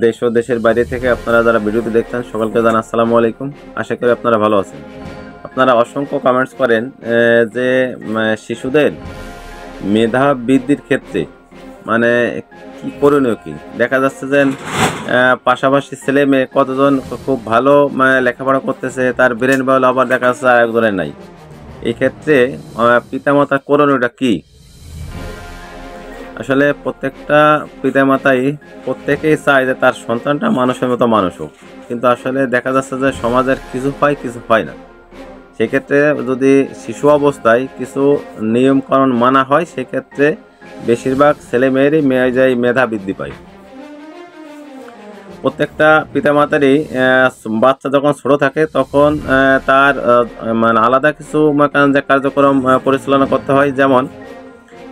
দেশ ও দেশের বাইরে থেকে আপনারা যারা ভিডিওটি দেখছেন সকলকে জানাই আসসালামু আলাইকুম। আশা করি আপনারা ভালো আছেন। আপনারা অসংখ্য কমেন্টস করেন যে শিশুদের মেধা বৃদ্ধির ক্ষেত্রে মানে কি করণীয় কি। দেখা যাচ্ছে যে পাশাপাশি ছেলে মেয়ে কতজন খুব ভালো লেখাপড়া করতেছে, তার ব্রেন বল আবার দেখা যাচ্ছে আর একজনের নাই। এই ক্ষেত্রে পিতামাতার করণীয়টা কি? আসলে প্রত্যেকটা পিতামাতাই প্রত্যেকেই চায় যে তার সন্তানটা মানুষের মতো মানুষ হোক, কিন্তু আসলে দেখা যাচ্ছে যে সমাজের কিছু হয় কিছু হয় না। সেক্ষেত্রে যদি শিশু অবস্থায় কিছু নিয়মকানুন মানা হয়, সেক্ষেত্রে বেশিরভাগ ছেলে মেয়েরই মেধা বৃদ্ধি পায়। প্রত্যেকটা পিতামাতারই বাচ্চা যখন ছোট থাকে তখন তার মানে আলাদা কিছু যে কার্যক্রম পরিচালনা করতে হয়। যেমন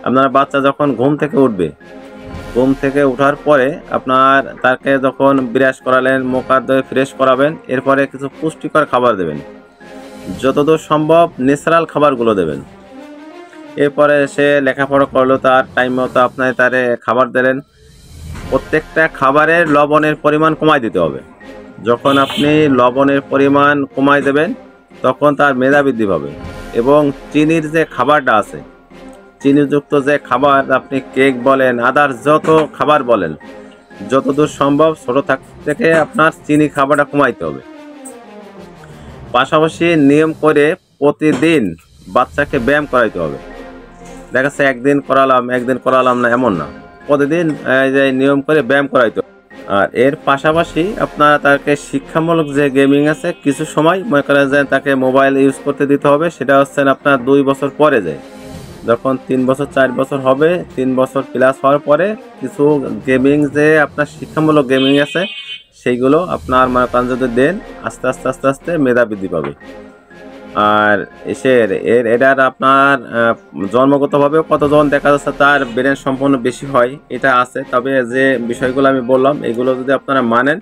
আপনার বাচ্চা যখন ঘুম থেকে উঠবে, ঘুম থেকে ওঠার পরে আপনার তাকে যখন ব্রাশ করালেন, মুখ হাত ধুয়ে ফ্রেশ করাবেন, এরপরে কিছু পুষ্টিকর খাবার দেবেন, যতদূর সম্ভব ন্যাচারাল খাবারগুলো দেবেন। এরপরে সে লেখাপড়া করলো, তার টাইম মতো আপনার তারে খাবার দিলেন। প্রত্যেকটা খাবারের লবণের পরিমাণ কমাই দিতে হবে। যখন আপনি লবণের পরিমাণ কমাই দেবেন তখন তার মেধা বৃদ্ধি পাবে। এবং চিনির যে খাবারটা আছে, চিনিযুক্ত যে খাবার, আপনি কেক বলেন, আদার্স যত খাবার বলেন, যতদূর সম্ভব ছোট থেকে আপনার চিনি খাবারটা কমাইতে হবে। পাশাপাশি নিয়ম করে প্রতিদিন বাচ্চাকে ব্যায়াম করাইতে হবে। দেখা যাচ্ছে একদিন করালাম না, এমন না, প্রতিদিন যে নিয়ম করে ব্যায়াম করাইতে হবে। আর এর পাশাপাশি আপনারা তাকে শিক্ষামূলক যে গেমিং আছে, কিছু সময় মনে করেন যে তাকে মোবাইল ইউজ করতে দিতে হবে। সেটা হচ্ছে আপনার 2 বছর পরে যায়, যখন 3 বছর 4 বছর হবে, 3 বছর প্লাস হওয়ার পরে কিছু গেমিং যে আপনার শিক্ষামূলক গেমিং আছে, সেইগুলো আপনার মনে করেন যদি দেন, আস্তে আস্তে আস্তে আস্তে মেধা বৃদ্ধি পাবে। আর এটার আপনার জন্মগতভাবেও কতজন দেখা যাচ্ছে তার ব্রেন সম্পন্ন বেশি হয়, এটা আছে। তবে যে বিষয়গুলো আমি বললাম, এগুলো যদি আপনারা মানেন,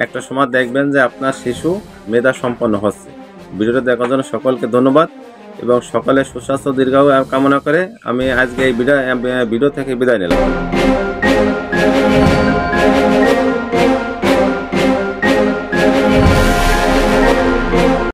একটা সময় দেখবেন যে আপনার শিশু মেধা সম্পন্ন হচ্ছে। ভিডিওটা দেখার জন্য সকলকে ধন্যবাদ এবং সকলের সুস্বাস্থ্য দীর্ঘায়ু কামনা করে আমি আজকে এই ভিডিও থেকে বিদায় নিলাম।